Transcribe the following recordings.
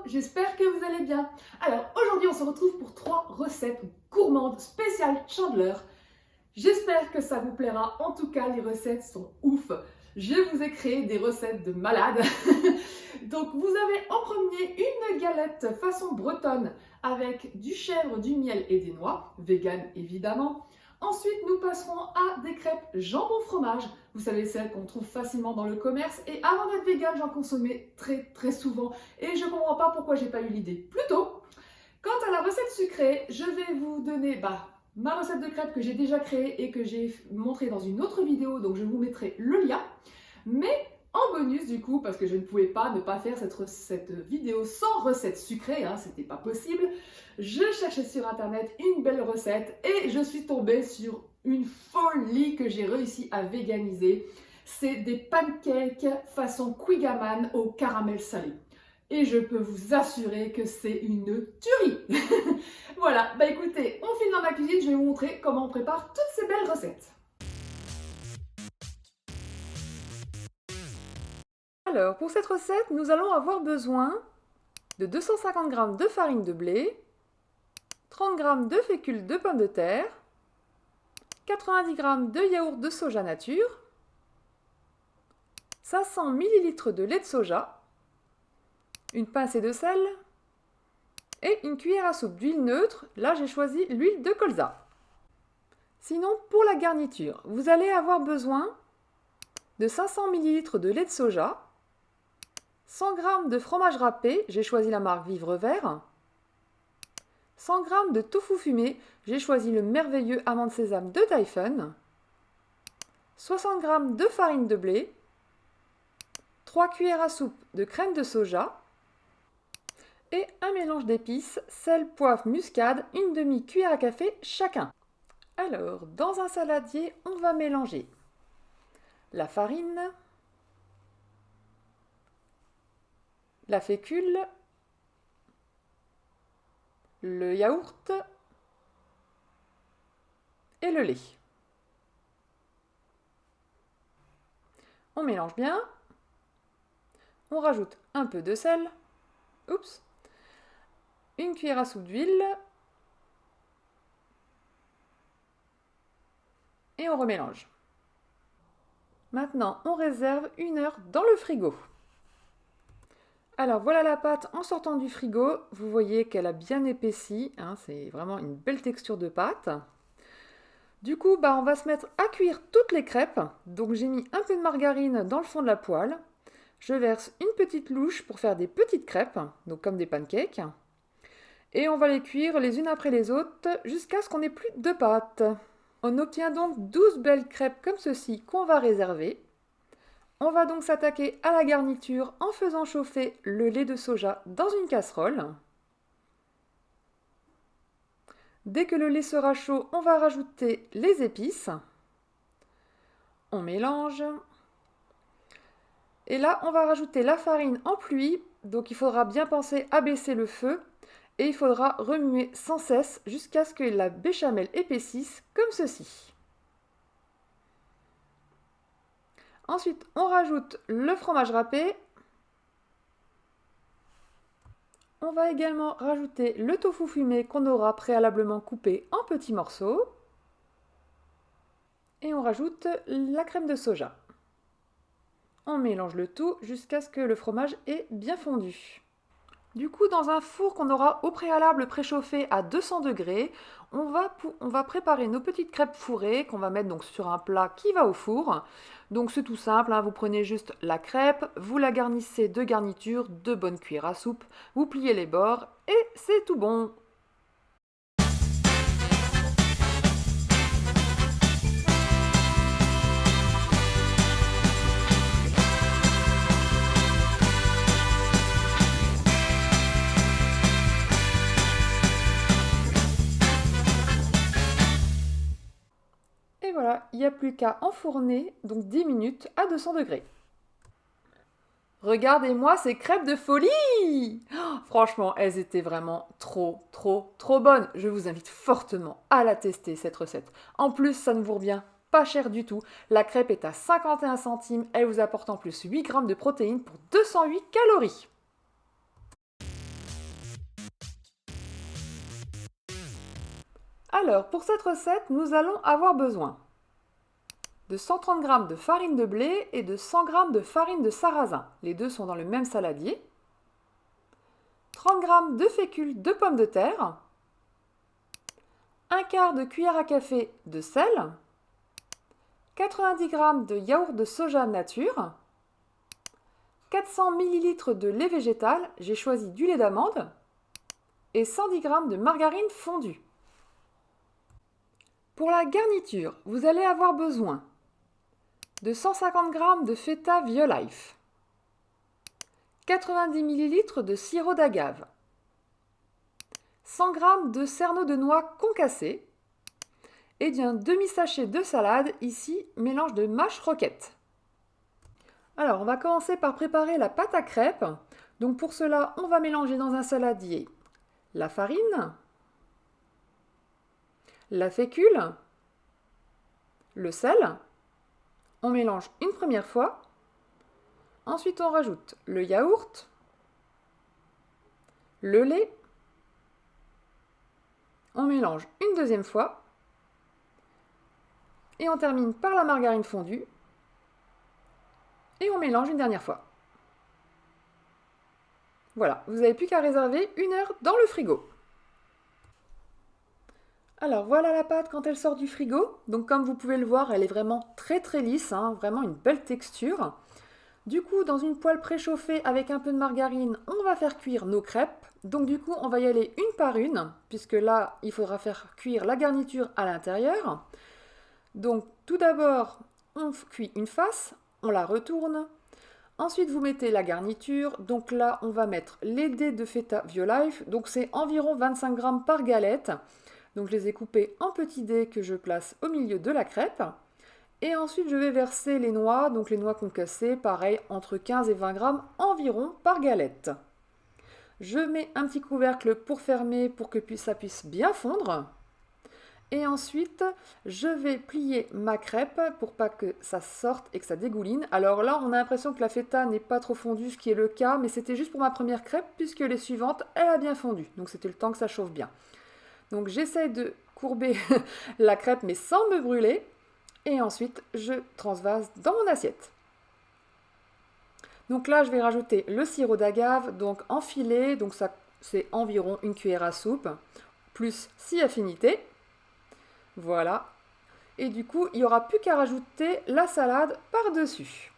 J'espère que vous allez bien. Alors aujourd'hui on se retrouve pour 3 recettes gourmandes spéciales Chandler. J'espère que ça vous plaira. En tout cas les recettes sont ouf. Je vous ai créé des recettes de malades. Donc vous avez en premier une galette façon bretonne avec du chèvre, du miel et des noix, vegan évidemment. Ensuite, nous passerons à des crêpes jambon fromage. Vous savez, celles qu'on trouve facilement dans le commerce. Et avant d'être vegan, j'en consommais très souvent. Et je ne comprends pas pourquoi j'ai pas eu l'idée plus tôt. Quant à la recette sucrée, je vais vous donner ma recette de crêpes que j'ai déjà créée et que j'ai montrée dans une autre vidéo. Donc, je vous mettrai le lien. Mais en bonus du coup, parce que je ne pouvais pas ne pas faire cette vidéo sans recette sucrée, hein, c'était pas possible, je cherchais sur internet une belle recette et je suis tombée sur une folie que j'ai réussi à véganiser. C'est des pancakes façon Quigaman au caramel salé. Et je peux vous assurer que c'est une tuerie. Voilà, écoutez, on file dans ma cuisine, je vais vous montrer comment on prépare toutes ces belles recettes. Alors, pour cette recette, nous allons avoir besoin de 250 g de farine de blé, 30 g de fécule de pommes de terre, 90 g de yaourt de soja nature, 500 ml de lait de soja, une pincée de sel et une cuillère à soupe d'huile neutre. Là, j'ai choisi l'huile de colza. Sinon, pour la garniture, vous allez avoir besoin de 500 ml de lait de soja, 100 g de fromage râpé, j'ai choisi la marque Vivre Vert, 100 g de tofu fumé, j'ai choisi le merveilleux amande sésame de Typhon, 60 g de farine de blé, 3 cuillères à soupe de crème de soja et un mélange d'épices, sel, poivre, muscade, une demi-cuillère à café chacun. Alors, dans un saladier, on va mélanger la farine, la fécule, le yaourt et le lait. On mélange bien. On rajoute un peu de sel. Oups. Une cuillère à soupe d'huile. Et on remélange. Maintenant, on réserve 1 heure dans le frigo. Alors voilà la pâte en sortant du frigo. Vous voyez qu'elle a bien épaissi, hein, c'est vraiment une belle texture de pâte. Du coup, on va se mettre à cuire toutes les crêpes. Donc j'ai mis un peu de margarine dans le fond de la poêle. Je verse une petite louche pour faire des petites crêpes, donc comme des pancakes. Et on va les cuire les unes après les autres jusqu'à ce qu'on n'ait plus de pâte. On obtient donc 12 belles crêpes comme ceci qu'on va réserver. On va donc s'attaquer à la garniture en faisant chauffer le lait de soja dans une casserole. Dès que le lait sera chaud, on va rajouter les épices. On mélange. Et là, on va rajouter la farine en pluie. Donc il faudra bien penser à baisser le feu. Et il faudra remuer sans cesse jusqu'à ce que la béchamel épaississe comme ceci. Ensuite, on rajoute le fromage râpé. On va également rajouter le tofu fumé qu'on aura préalablement coupé en petits morceaux. Et on rajoute la crème de soja. On mélange le tout jusqu'à ce que le fromage ait bien fondu. Du coup, dans un four qu'on aura au préalable préchauffé à 200 degrés, on va préparer nos petites crêpes fourrées qu'on va mettre donc sur un plat qui va au four. Donc c'est tout simple, hein, vous prenez juste la crêpe, vous la garnissez de garniture, de bonnes cuillères à soupe, vous pliez les bords et c'est tout bon. là, il n'y a plus qu'à enfourner, donc 10 minutes à 200 degrés. Regardez-moi ces crêpes de folie! Oh, franchement, elles étaient vraiment trop bonnes. Je vous invite fortement à la tester, cette recette. En plus, ça ne vous revient pas cher du tout. La crêpe est à 51 centimes. Elle vous apporte en plus 8 grammes de protéines pour 208 calories. Alors, pour cette recette, nous allons avoir besoin de 130 g de farine de blé et de 100 g de farine de sarrasin. Les deux sont dans le même saladier. 30 g de fécule de pommes de terre. 1/4 de cuillère à café de sel. 90 g de yaourt de soja nature. 400 ml de lait végétal, j'ai choisi du lait d'amande. Et 110 g de margarine fondue. Pour la garniture, vous allez avoir besoin de 150 g de feta Violife, 90 ml de sirop d'agave, 100 g de cerneau de noix concassé et d'un demi-sachet de salade, ici mélange de mâche roquette. Alors, on va commencer par préparer la pâte à crêpes. Donc pour cela, on va mélanger dans un saladier la farine, la fécule, le sel. On mélange une première fois. Ensuite, on rajoute le yaourt, le lait. On mélange une deuxième fois. Et on termine par la margarine fondue. Et on mélange une dernière fois. Voilà, vous n'avez plus qu'à réserver 1 heure dans le frigo. Alors voilà la pâte quand elle sort du frigo. Donc comme vous pouvez le voir, elle est vraiment très lisse, hein, vraiment une belle texture. Du coup, dans une poêle préchauffée avec un peu de margarine, on va faire cuire nos crêpes. Donc du coup, on va y aller une par une, puisque là, il faudra faire cuire la garniture à l'intérieur. Donc tout d'abord, on cuit une face, on la retourne. Ensuite, vous mettez la garniture. Donc là, on va mettre les dés de feta Violife. Donc c'est environ 25 g par galette. Donc je les ai coupés en petits dés que je place au milieu de la crêpe. Et ensuite je vais verser les noix, donc les noix concassées, pareil, entre 15 et 20 g environ par galette. Je mets un petit couvercle pour fermer pour que ça puisse bien fondre. Et ensuite, je vais plier ma crêpe pour pas que ça sorte et que ça dégouline. Alors là, on a l'impression que la feta n'est pas trop fondue, ce qui est le cas, mais c'était juste pour ma première crêpe puisque les suivantes, elle a bien fondu. Donc c'était le temps que ça chauffe bien. Donc j'essaie de courber la crêpe mais sans me brûler. Et ensuite, je transvase dans mon assiette. Donc là, je vais rajouter le sirop d'agave, donc enfilé. Donc ça, c'est environ une cuillère à soupe, plus 6 affinités. Voilà. Et du coup, il n'y aura plus qu'à rajouter la salade par-dessus.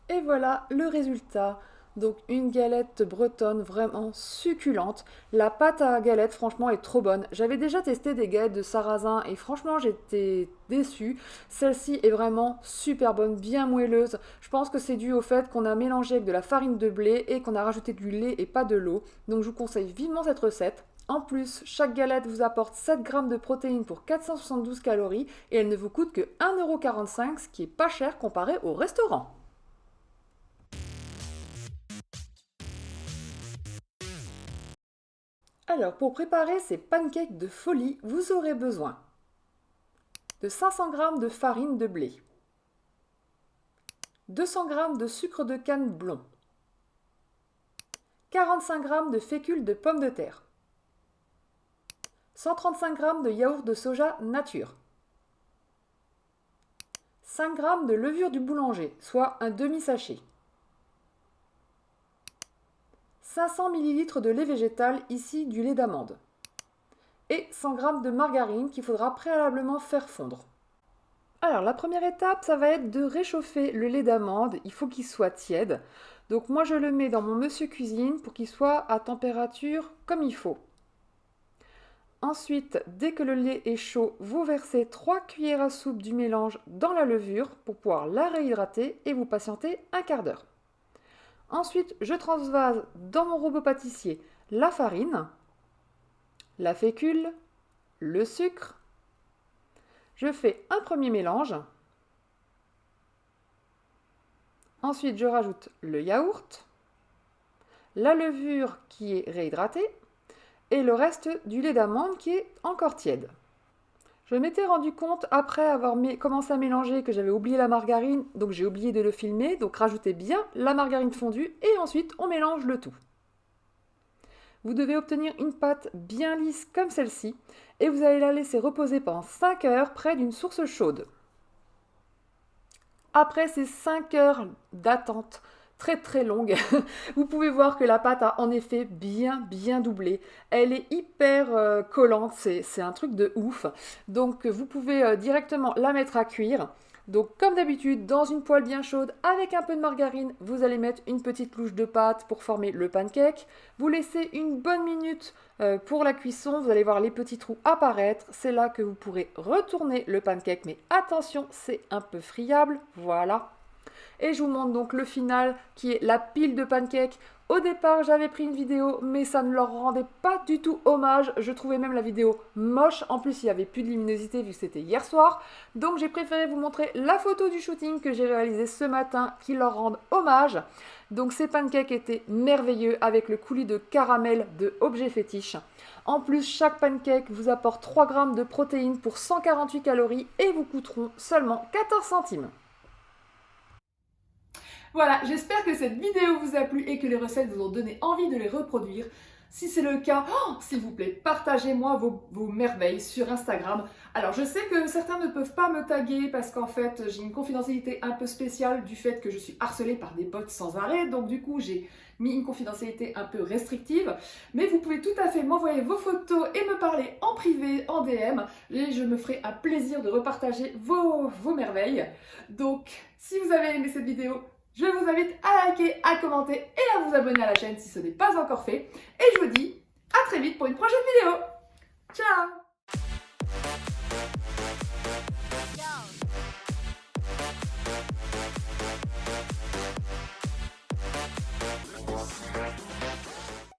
Et voilà le résultat. Donc une galette bretonne vraiment succulente. La pâte à galette franchement est trop bonne. J'avais déjà testé des galettes de sarrasin et franchement j'étais déçue. Celle-ci est vraiment super bonne, bien moelleuse. Je pense que c'est dû au fait qu'on a mélangé avec de la farine de blé et qu'on a rajouté du lait et pas de l'eau. Donc je vous conseille vivement cette recette. En plus, chaque galette vous apporte 7 g de protéines pour 472 calories et elle ne vous coûte que 1,45 €, ce qui est pas cher comparé au restaurant. Alors, pour préparer ces pancakes de folie, vous aurez besoin de 500 g de farine de blé, 200 g de sucre de canne blond, 45 g de fécule de pommes de terre, 135 g de yaourt de soja nature, 5 g de levure du boulanger, soit un demi-sachet, 500 ml de lait végétal, ici du lait d'amande, et 100 g de margarine qu'il faudra préalablement faire fondre. Alors la première étape, ça va être de réchauffer le lait d'amande, il faut qu'il soit tiède. Donc moi je le mets dans mon Monsieur Cuisine pour qu'il soit à température comme il faut. Ensuite, dès que le lait est chaud, vous versez 3 cuillères à soupe du mélange dans la levure pour pouvoir la réhydrater et vous patientez un quart d'heure. Ensuite, je transvase dans mon robot pâtissier la farine, la fécule, le sucre, Je fais un premier mélange. Ensuite, je rajoute le yaourt, la levure qui est réhydratée et le reste du lait d'amande qui est encore tiède. Je m'étais rendu compte après avoir commencé à mélanger que j'avais oublié la margarine, donc j'ai oublié de le filmer, donc rajoutez bien la margarine fondue et ensuite on mélange le tout. Vous devez obtenir une pâte bien lisse comme celle-ci et vous allez la laisser reposer pendant 5 heures près d'une source chaude. Après ces 5 heures d'attente très longue, vous pouvez voir que la pâte a en effet bien doublé. Elle est hyper collante, c'est un truc de ouf. Donc vous pouvez directement la mettre à cuire. Donc comme d'habitude, dans une poêle bien chaude avec un peu de margarine, vous allez mettre une petite louche de pâte pour former le pancake. Vous laissez une bonne minute pour la cuisson, vous allez voir les petits trous apparaître. C'est là que vous pourrez retourner le pancake, mais attention, c'est un peu friable, voilà. Et je vous montre donc le final qui est la pile de pancakes. Au départ, j'avais pris une vidéo, mais ça ne leur rendait pas du tout hommage. Je trouvais même la vidéo moche. En plus, il n'y avait plus de luminosité vu que c'était hier soir. Donc, j'ai préféré vous montrer la photo du shooting que j'ai réalisé ce matin qui leur rend hommage. Donc, ces pancakes étaient merveilleux avec le coulis de caramel de Objet Fétiche. En plus, chaque pancake vous apporte 3 grammes de protéines pour 148 calories et vous coûteront seulement 14 centimes. Voilà, j'espère que cette vidéo vous a plu et que les recettes vous ont donné envie de les reproduire. Si c'est le cas, s'il vous plaît, partagez-moi vos merveilles sur Instagram. Alors, je sais que certains ne peuvent pas me taguer parce qu'en fait, j'ai une confidentialité un peu spéciale du fait que je suis harcelée par des bots sans arrêt. Donc, du coup, j'ai mis une confidentialité un peu restrictive. Mais vous pouvez tout à fait m'envoyer vos photos et me parler en privé, en DM. Et je me ferai un plaisir de repartager vos merveilles. Donc, si vous avez aimé cette vidéo, je vous invite à liker, à commenter et à vous abonner à la chaîne si ce n'est pas encore fait. Et je vous dis à très vite pour une prochaine vidéo. Ciao!